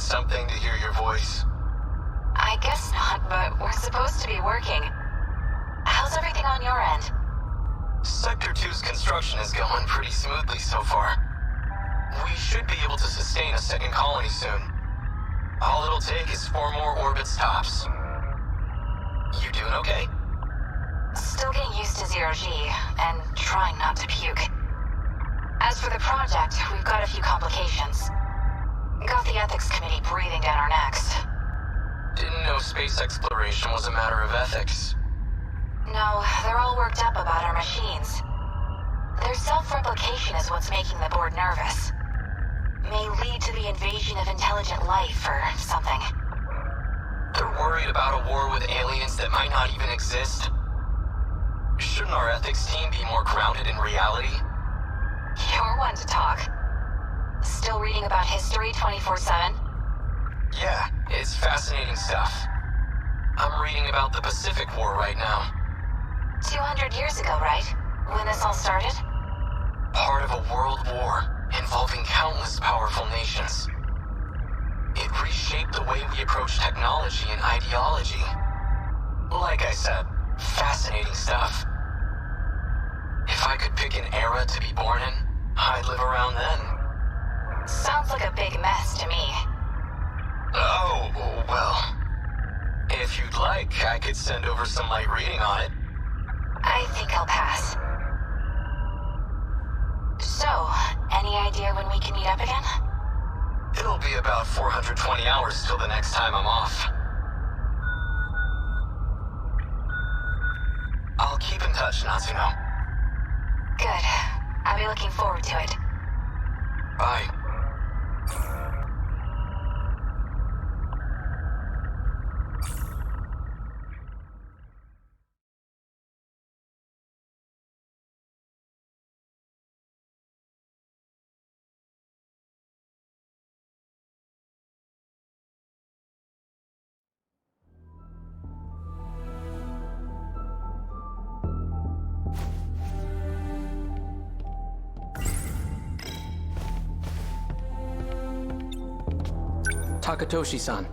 something to hear your voice. I guess not, but we're supposed to be working. How's everything on your end? Sector 2's construction is going pretty smoothly so far. We should be able to sustain a second colony soon. All it'll take is 4 more orbits tops. You doing okay? Still getting used to zero-G, and trying not to puke. As for the project, we've got a few complications. Got the ethics committee breathing down our necks. Didn't know space exploration was a matter of ethics. No, they're all worked up about our machines. Their self-replication is what's making the board nervous. May lead to the invasion of intelligent life or something. They're worried about a war with aliens that might not even exist. Shouldn't our ethics team be more grounded in reality? You're one to talk. Still reading about history 24/7? Yeah, it's fascinating stuff. I'm reading about the Pacific War right now. 200 years ago, right? When this all started? Part of a world war involving countless powerful nations. It reshaped the way we approach technology and ideology. Like I said, fascinating stuff. If I could pick an era to be born in, I'd live around then. Sounds like a big mess to me. Oh, well. If you'd like, I could send over some light reading on it. I think I'll pass. So, any idea when we can meet up again? It'll be about 420 hours till the next time I'm off. I'll keep in touch, Natsuno. Good. I'll be looking forward to it. Bye. Takatoshi-san.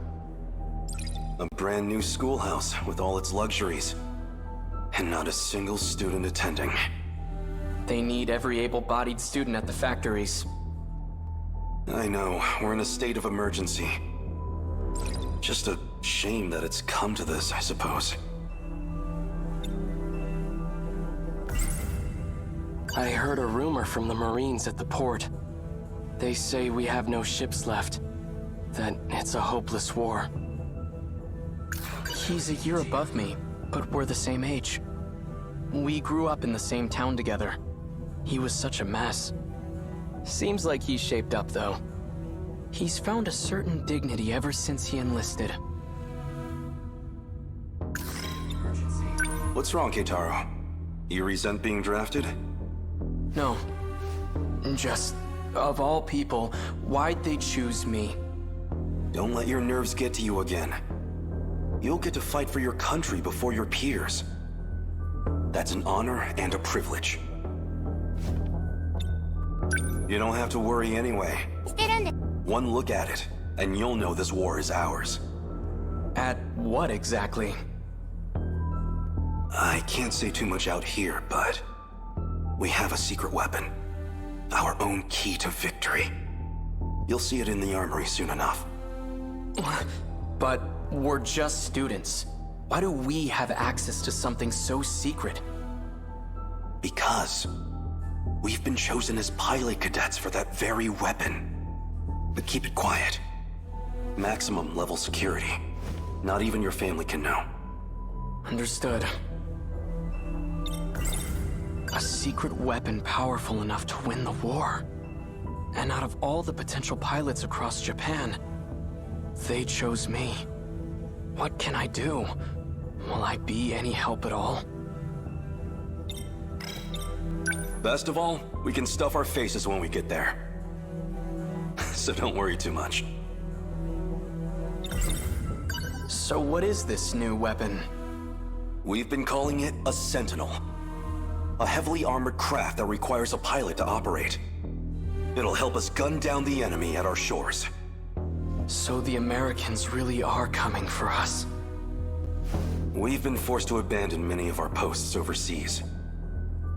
A brand new schoolhouse with all its luxuries. And not a single student attending. They need every able-bodied student at the factories. I know, we're in a state of emergency. Just a shame that it's come to this, I suppose. I heard a rumor from the Marines at the port. They say we have no ships left. That it's a hopeless war. He's a year above me, but we're the same age. We grew up in the same town together. He was such a mess. Seems like he's shaped up, though. He's found a certain dignity ever since he enlisted. What's wrong, Keitaro? You resent being drafted? No. Just, of all people, why'd they choose me? Don't let your nerves get to you again. You'll get to fight for your country before your peers. That's an honor and a privilege. You don't have to worry anyway. One look at it, and you'll know this war is ours. At what exactly? I can't say too much out here, but we have a secret weapon. Our own key to victory. You'll see it in the armory soon enough. But we're just students. Why do we have access to something so secret? Because we've been chosen as pilot cadets for that very weapon. But keep it quiet. Maximum level security. Not even your family can know. Understood. A secret weapon powerful enough to win the war. And out of all the potential pilots across Japan, they chose me. What can I do? Will I be any help at all? Best of all, we can stuff our faces when we get there. So don't worry too much. So what is this new weapon? We've been calling it a Sentinel. A heavily armored craft that requires a pilot to operate. It'll help us gun down the enemy at our shores. So the Americans really are coming for us. We've been forced to abandon many of our posts overseas.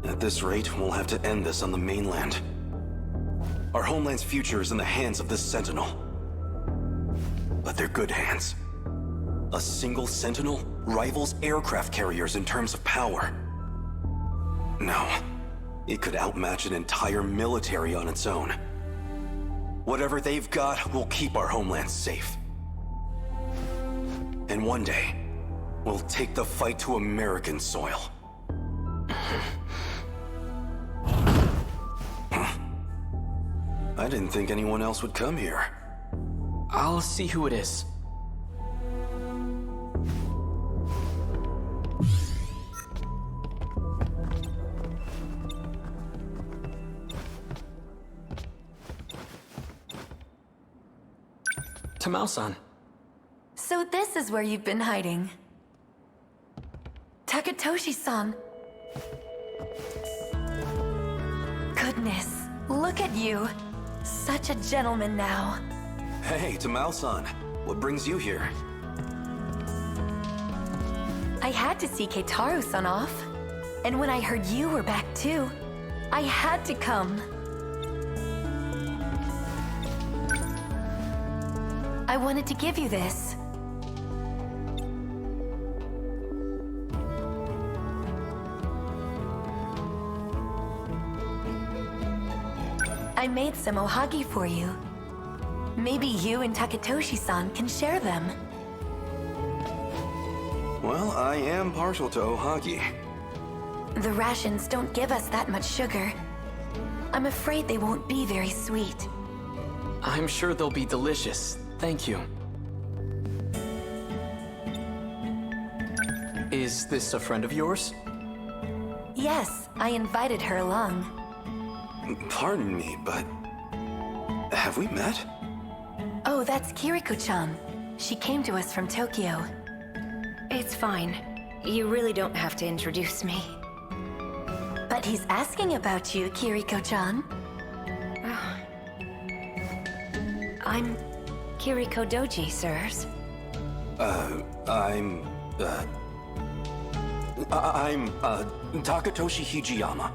At this rate, we'll have to end this on the mainland. Our homeland's future is in the hands of this Sentinel. But they're good hands. A single Sentinel rivals aircraft carriers in terms of power. No, it could outmatch an entire military on its own. Whatever they've got will keep our homeland safe. And one day, we'll take the fight to American soil. I didn't think anyone else would come here. I'll see who it is. Tamao-san. So this is where you've been hiding. Takatoshi-san. Goodness, look at you. Such a gentleman now. Hey, Tamao-san. What brings you here? I had to see Keitaro-san off. And when I heard you were back too, I had to come. I wanted to give you this. I made some ohagi for you. Maybe you and Takatoshi-san can share them. Well, I am partial to ohagi. The rations don't give us that much sugar. I'm afraid they won't be very sweet. I'm sure they'll be delicious. Thank you. Is this a friend of yours? Yes, I invited her along. Pardon me, but... have we met? Oh, that's Kiriko-chan. She came to us from Tokyo. It's fine. You really don't have to introduce me. But he's asking about you, Kiriko-chan. I'm Kiriko Doji, sirs. I'm Takatoshi Hijiyama.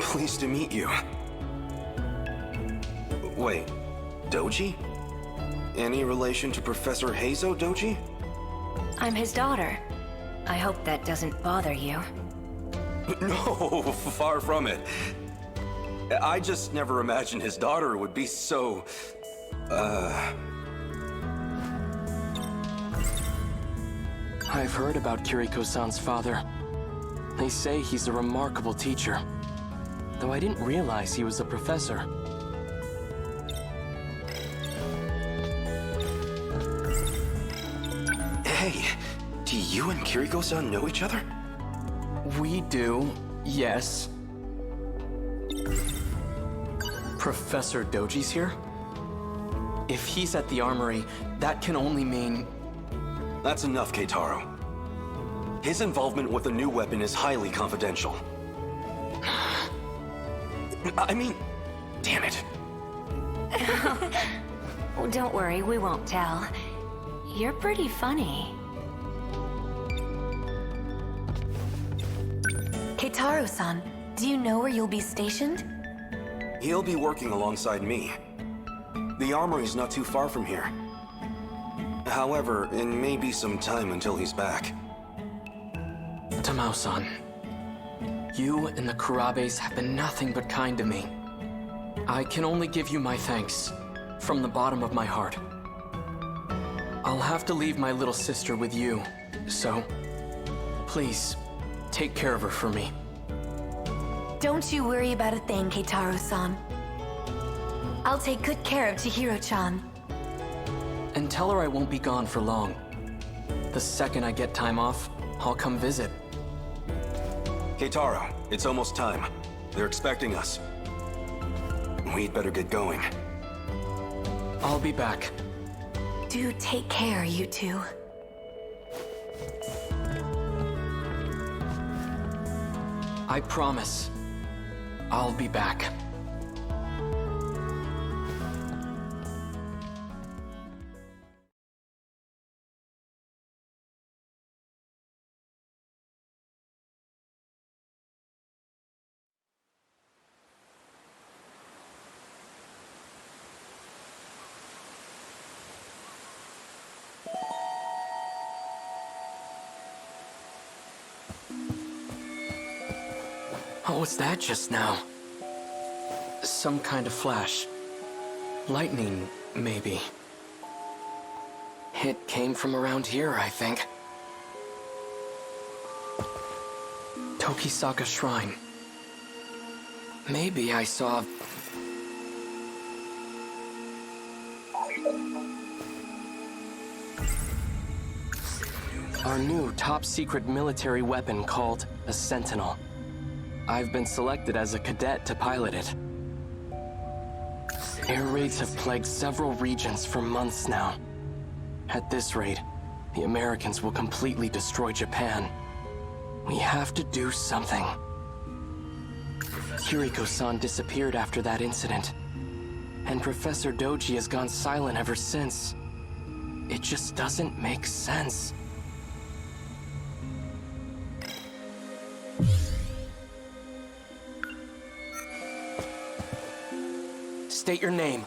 Pleased to meet you. Wait, Doji? Any relation to Professor Heizo Doji? I'm his daughter. I hope that doesn't bother you. No, far from it. I just never imagined his daughter would be so... I've heard about Kiriko-san's father. They say he's a remarkable teacher. Though I didn't realize he was a professor. Hey, do you and Kiriko-san know each other? We do, yes. Professor Doji's here? If he's at the armory, that can only mean... That's enough, Keitaro. His involvement with the new weapon is highly confidential. I mean, damn it. Oh, don't worry, we won't tell. You're pretty funny. Keitaro-san, do you know where you'll be stationed? He'll be working alongside me. The armory's not too far from here. However, it may be some time until he's back. Tamao-san, you and the Kurabes have been nothing but kind to me. I can only give you my thanks, from the bottom of my heart. I'll have to leave my little sister with you, so please, take care of her for me. Don't you worry about a thing, Keitaro-san. I'll take good care of Chihiro-chan. And tell her I won't be gone for long. The second I get time off, I'll come visit. Keitaro, it's almost time. They're expecting us. We'd better get going. I'll be back. Do take care, you two. I promise. I'll be back. What was that just now? Some kind of flash. Lightning, maybe. It came from around here, I think. Tokisaka Shrine. Maybe I saw... our new top-secret military weapon called a Sentinel. I've been selected as a cadet to pilot it. Air raids have plagued several regions for months now. At this rate, the Americans will completely destroy Japan. We have to do something. Kiriko-san disappeared after that incident, and Professor Doji has gone silent ever since. It just doesn't make sense. State your name.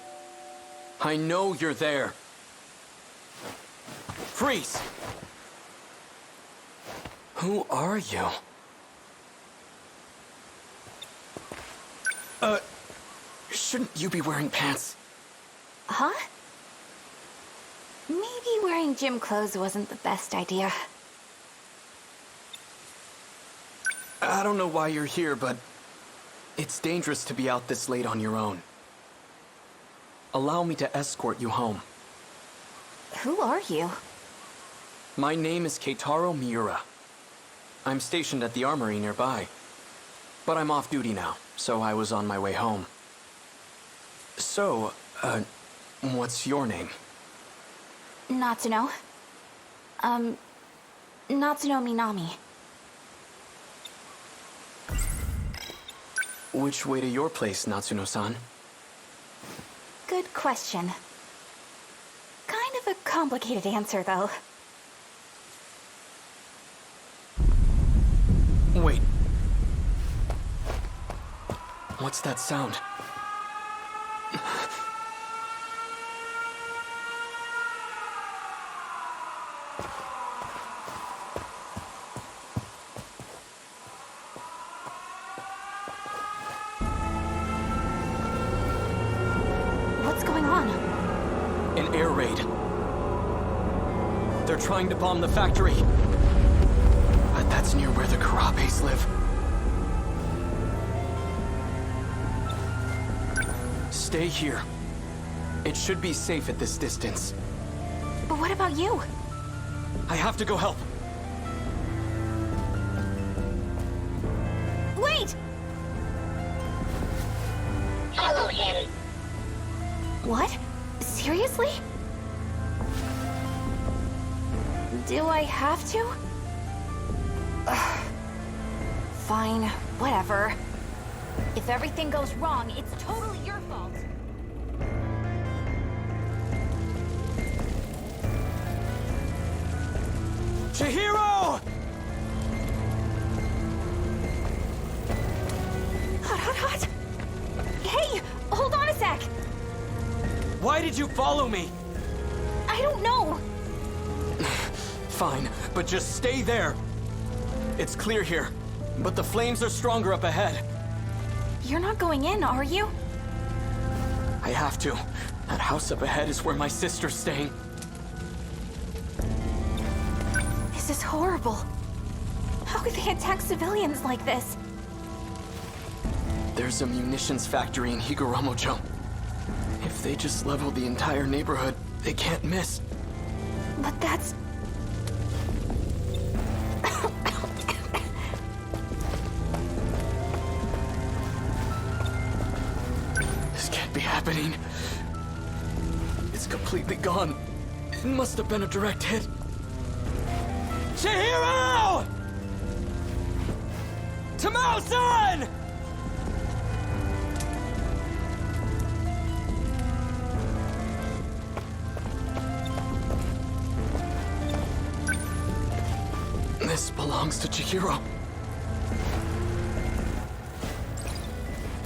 I know you're there. Freeze! Who are you? Shouldn't you be wearing pants? Huh? Maybe wearing gym clothes wasn't the best idea. I don't know why you're here, but it's dangerous to be out this late on your own. Allow me to escort you home. Who are you? My name is Keitaro Miura. I'm stationed at the armory nearby. But I'm off duty now, so I was on my way home. So, what's your name? Natsuno. Natsuno Minami. Which way to your place, Natsuno-san? Good question. Kind of a complicated answer, though. Wait. What's that sound? What's going on? An air raid. They're trying to bomb the factory. But that's near where the Karapes live. Stay here. It should be safe at this distance. But what about you? I have to go help. Wait! Follow him. What? Seriously? Do I have to? Ugh. Fine, whatever. If everything goes wrong, it's totally your fault. Chihiro! Hot. Hey, hold on a sec. Why did you follow me? I don't know. Fine, but just stay there. It's clear here, but the flames are stronger up ahead. You're not going in, are you? I have to. That house up ahead is where my sister's staying. This is horrible. How could they attack civilians like this? There's a munitions factory in Higuramocho. If they just level the entire neighborhood, they can't miss. But that's... This can't be happening. It's completely gone. It must have been a direct hit. Chihiro! Tamao-san! This belongs to Chihiro.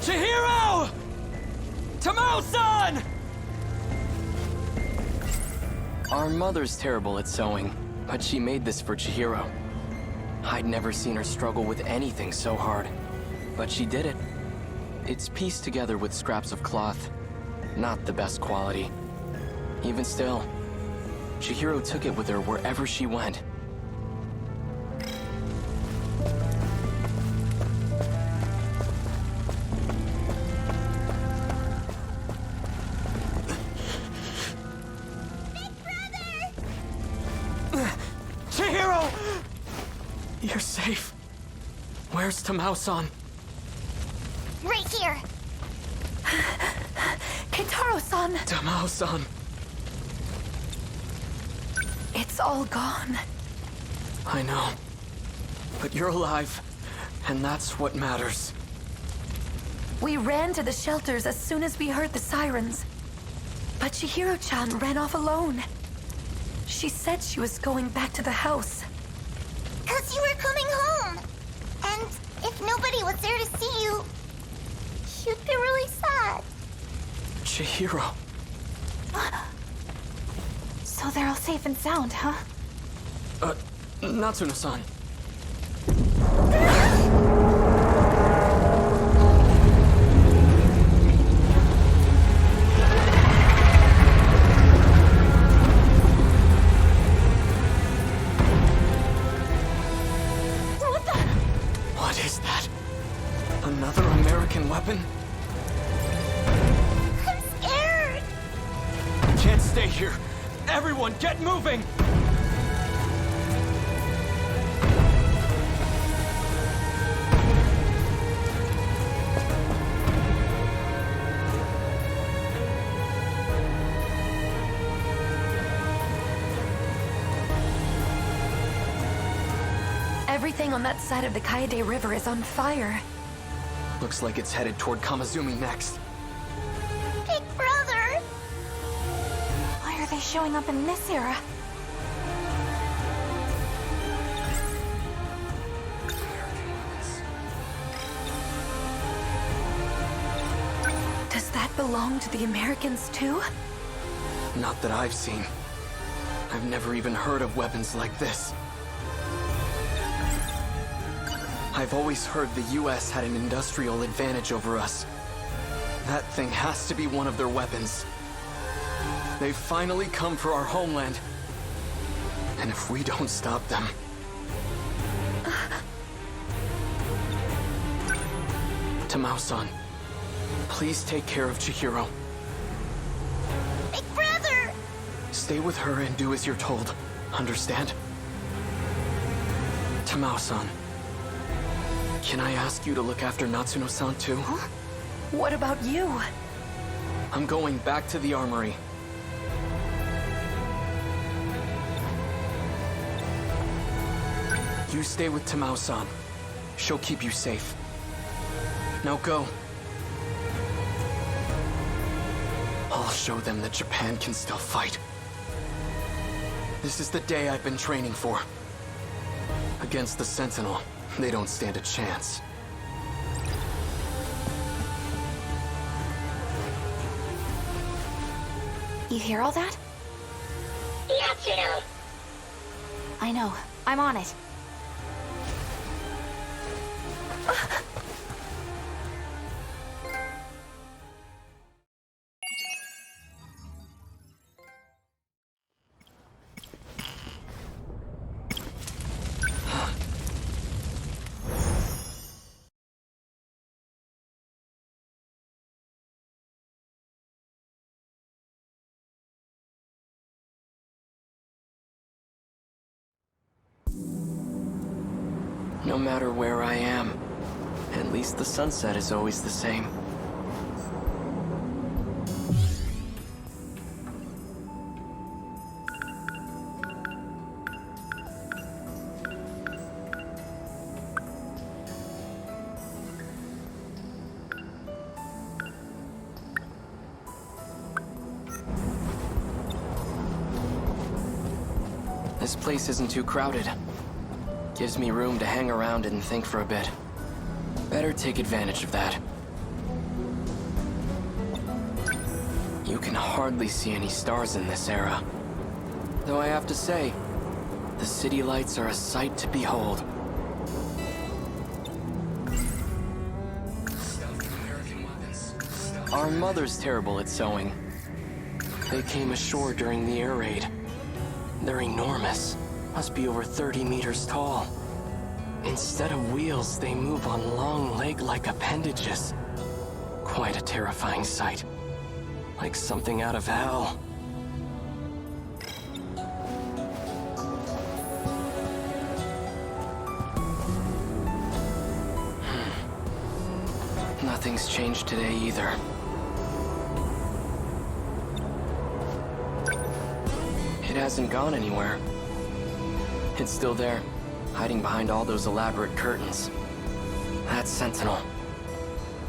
Chihiro! Tamao-san! Our mother's terrible at sewing, but she made this for Chihiro. I'd never seen her struggle with anything so hard. But she did it. It's pieced together with scraps of cloth. Not the best quality. Even still, Chihiro took it with her wherever she went. Chihiro! You're safe. Where's Tamao-san? Right here! Keitaro-san! Tamao-san. It's all gone. I know. But you're alive, and that's what matters. We ran to the shelters as soon as we heard the sirens. But Chihiro-chan ran off alone. She said she was going back to the house. 'Cause you were coming home. And if nobody was there to see you, you'd be really sad. Chihiro. So they're all safe and sound, huh? Natsuno-san. What is that? Another American weapon? I'm scared. Can't stay here. Everyone, get moving! Everything on that side of the Kaede River is on fire. Looks like it's headed toward Kamizumi next. Big brother. Why are they showing up in this era? Does that belong to the Americans too? Not that I've seen. I've never even heard of weapons like this. I've always heard the US had an industrial advantage over us. That thing has to be one of their weapons. They've finally come for our homeland. And if we don't stop them... Tamao-san, please take care of Chihiro. Big brother! Stay with her and do as you're told. Understand? Tamao-san, can I ask you to look after Natsuno-san too? Huh? What about you? I'm going back to the armory. You stay with Tamao-san. She'll keep you safe. Now go. I'll show them that Japan can still fight. This is the day I've been training for. Against the Sentinel, they don't stand a chance. You hear all that? Natsuno. I know. I'm on it. No matter where I am, at least the sunset is always the same. This place isn't too crowded. Gives me room to hang around and think for a bit. Better take advantage of that. You can hardly see any stars in this era. Though I have to say, the city lights are a sight to behold. Our mother's terrible at sewing. They came ashore during the air raid. They're enormous. Must be over 30 meters tall. Instead of wheels, they move on long leg-like appendages. Quite a terrifying sight. Like something out of hell. Nothing's changed today either. It hasn't gone anywhere. It's still there, hiding behind all those elaborate curtains. That Sentinel.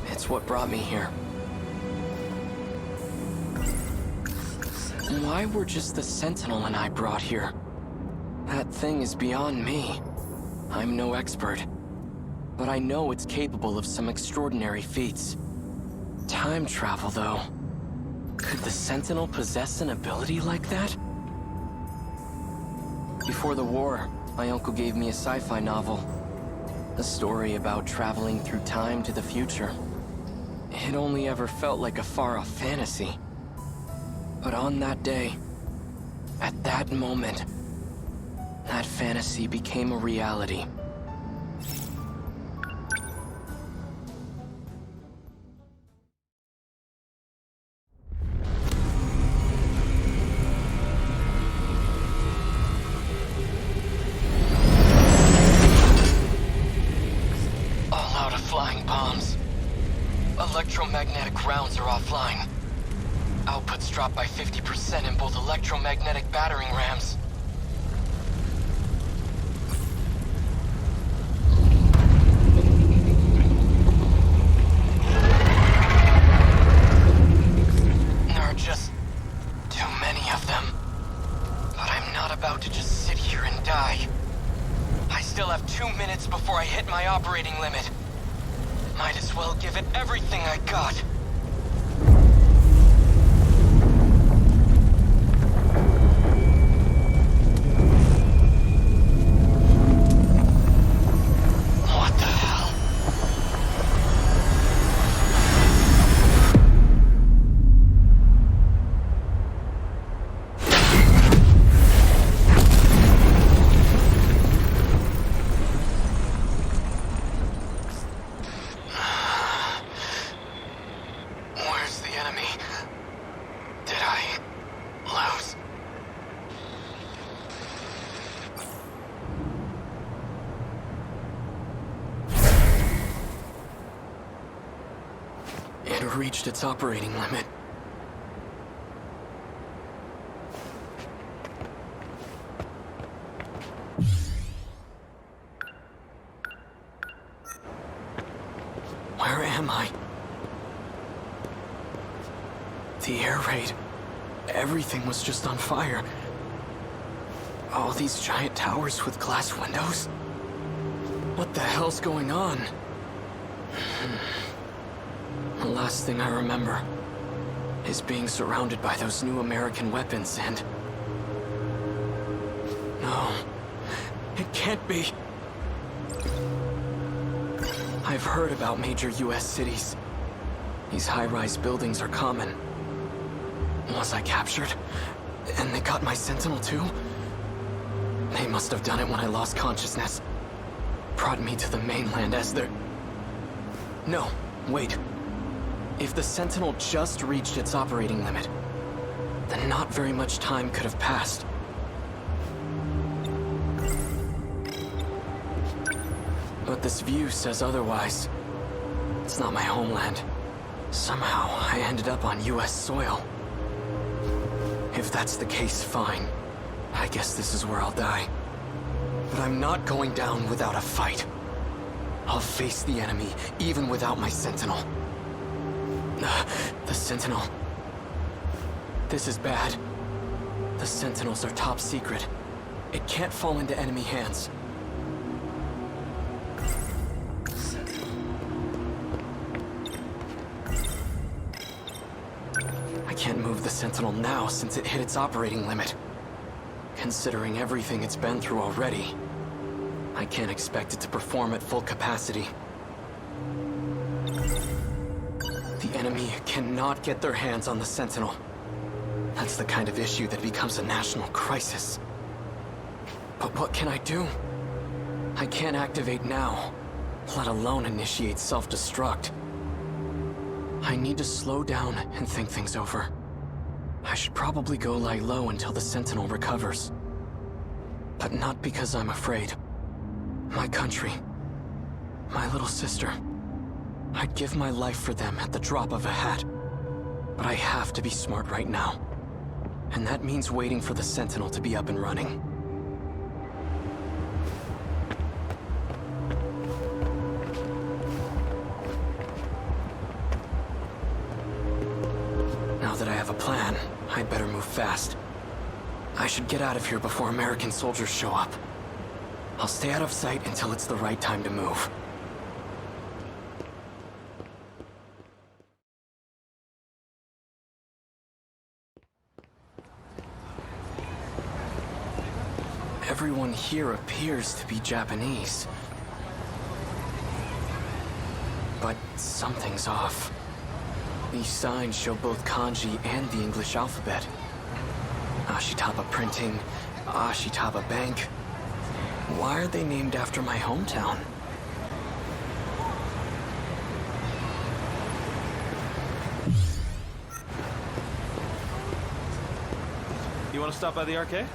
It's what brought me here. Why were just the Sentinel and I brought here? That thing is beyond me. I'm no expert. But I know it's capable of some extraordinary feats. Time travel, though. Could the Sentinel possess an ability like that? Before the war, my uncle gave me a sci-fi novel. A story about traveling through time to the future. It only ever felt like a far-off fantasy. But on that day, at that moment, that fantasy became a reality. Electromagnetic rounds are offline. Output's dropped by 50% in both electromagnetic battering rams. There are just too many of them. But I'm not about to just sit here and die. I still have 2 minutes before I hit my operating limit. Might as well give it everything I got. What the hell? Reached its operating limit. Where am I? The air raid. Everything was just on fire. All these giant towers with glass windows? What the hell's going on? The last thing I remember is being surrounded by those new American weapons and... No, it can't be. I've heard about major US cities. These high-rise buildings are common. Was I captured? And they got my Sentinel too? They must have done it when I lost consciousness. Brought me to the mainland as their... No, wait. If the Sentinel just reached its operating limit, then not very much time could have passed. But this view says otherwise. It's not my homeland. Somehow, I ended up on US soil. If that's the case, fine. I guess this is where I'll die. But I'm not going down without a fight. I'll face the enemy, even without my Sentinel. The Sentinel. This is bad. The Sentinels are top secret. It can't fall into enemy hands. I can't move the Sentinel now since it hit its operating limit. Considering everything it's been through already, I can't expect it to perform at full capacity. The enemy cannot get their hands on the Sentinel. That's the kind of issue that becomes a national crisis. But what can I do? I can't activate now, let alone initiate self-destruct. I need to slow down and think things over. I should probably go lie low until the Sentinel recovers. But not because I'm afraid. My country, my little sister. I'd give my life for them at the drop of a hat. But I have to be smart right now. And that means waiting for the Sentinel to be up and running. Now that I have a plan, I'd better move fast. I should get out of here before American soldiers show up. I'll stay out of sight until it's the right time to move. Everyone here appears to be Japanese. But something's off. These signs show both kanji and the English alphabet. Ashitaba Printing, Ashitaba Bank. Why are they named after my hometown? You want to stop by the arcade?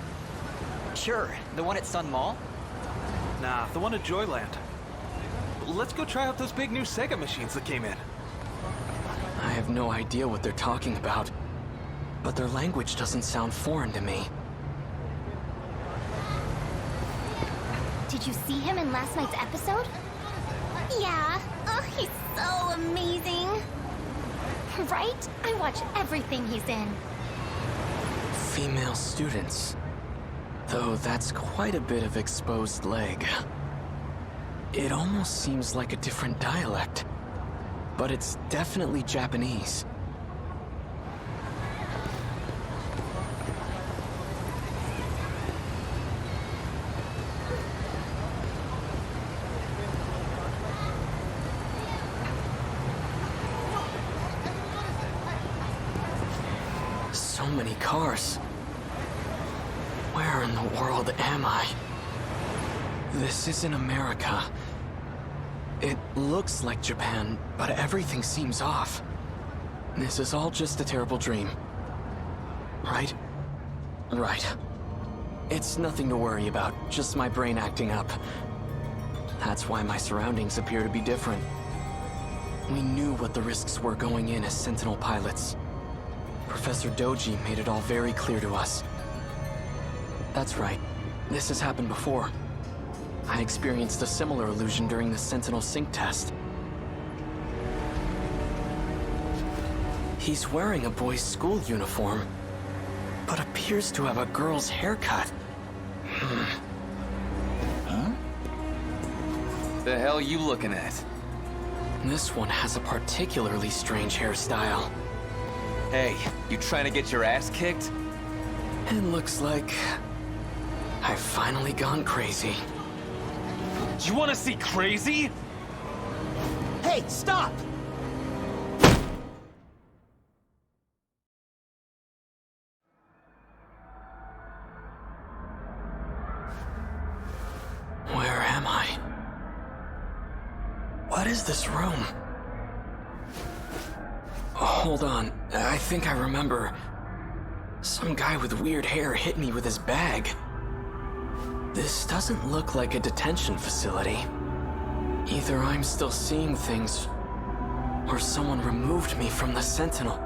Sure, the one at Sun Mall? Nah, the one at Joyland. Let's go try out those big new Sega machines that came in. I have no idea what they're talking about, but their language doesn't sound foreign to me. Did you see him in last night's episode? Yeah. Oh, he's so amazing. Right? I watch everything he's in. Female students. Though that's quite a bit of exposed leg. It almost seems like a different dialect, but it's definitely Japanese. So many cars. Where in the world am I? This isn't America. It looks like Japan, but everything seems off. This is all just a terrible dream. Right? Right. It's nothing to worry about, just my brain acting up. That's why my surroundings appear to be different. We knew what the risks were going in as Sentinel pilots. Professor Doji made it all very clear to us. That's right. This has happened before. I experienced a similar illusion during the Sentinel sync test. He's wearing a boy's school uniform, but appears to have a girl's haircut. Huh? The hell you looking at? This one has a particularly strange hairstyle. Hey, you trying to get your ass kicked? It looks like I've finally gone crazy. You want to see crazy? Hey, stop! Where am I? What is this room? Hold on, I think I remember. Some guy with weird hair hit me with his bag. This doesn't look like a detention facility. Either I'm still seeing things, or someone removed me from the Sentinel.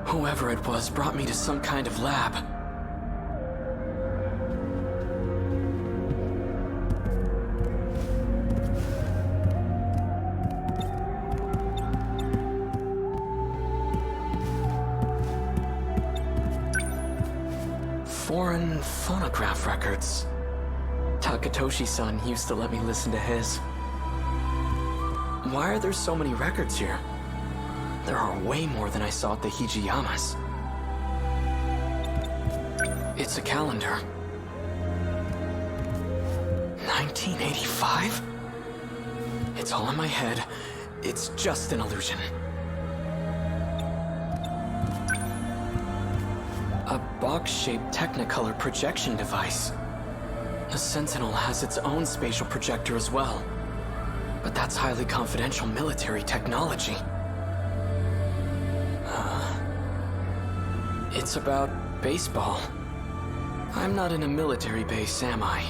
Whoever it was brought me to some kind of lab. Foreign phonograph records. Takatoshi-san used to let me listen to his. Why are there so many records here? There are way more than I saw at the Hijiyamas. It's a calendar. 1985? It's all in my head. It's just an illusion. dog-shaped Technicolor projection device. The Sentinel has its own spatial projector as well. But that's highly confidential military technology. It's about baseball. I'm not in a military base, am I?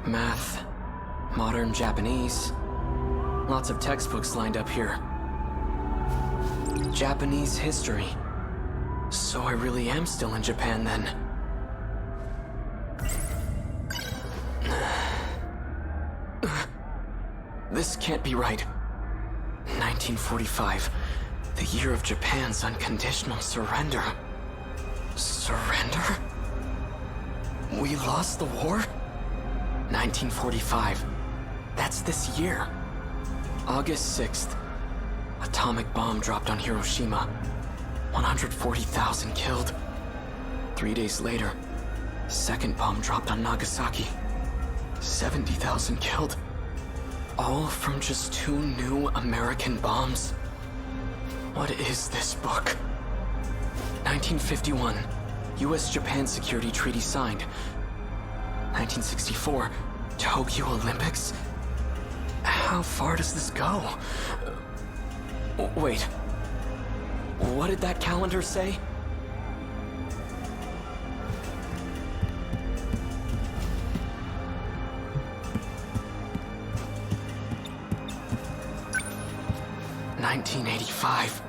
Math, modern Japanese. Lots of textbooks lined up here. Japanese history. So I really am still in Japan then. This can't be right. 1945, the year of Japan's unconditional surrender. Surrender? We lost the war? 1945. That's this year. August 6th. Atomic bomb dropped on Hiroshima. 140,000 killed. 3 days later, second bomb dropped on Nagasaki. 70,000 killed. All from just 2 new American bombs. What is this book? 1951, US-Japan Security Treaty signed. 1964, Tokyo Olympics? How far does this go? Wait. What did that calendar say? $1985.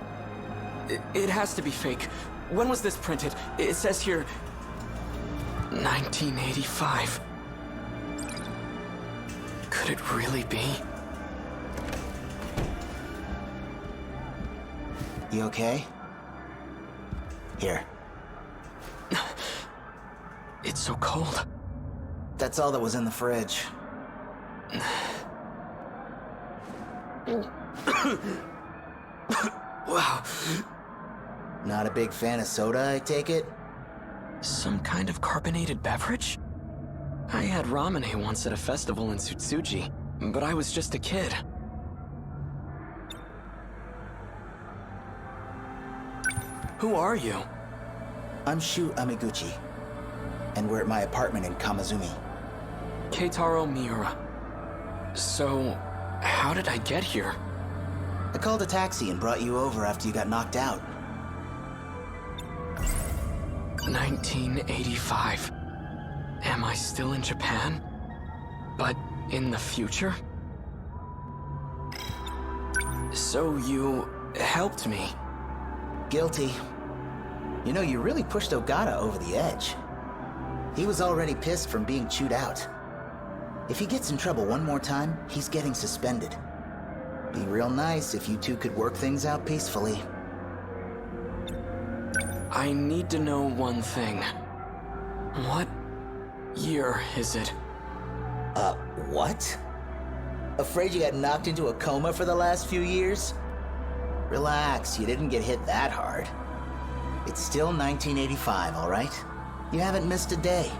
It has to be fake. When was this printed? It says here... 1985. Could it really be? You okay? Here. It's so cold. That's all that was in the fridge. Wow. Not a big fan of soda, I take it? Some kind of carbonated beverage? I had ramen once at a festival in Tsutsuji, but I was just a kid. Who are you? I'm Shu Amiguchi, and we're at my apartment in Kamazumi. Keitaro Miura. So, how did I get here? I called a taxi and brought you over after you got knocked out. 1985. Am I still in Japan? But in the future? So you helped me? Guilty. You know, you really pushed Ogata over the edge. He was already pissed from being chewed out. If he gets in trouble one more time, he's getting suspended. Be real nice if you two could work things out peacefully. I need to know one thing. What year is it? What? Afraid you got knocked into a coma for the last few years? Relax, you didn't get hit that hard. It's still 1985, all right? You haven't missed a day.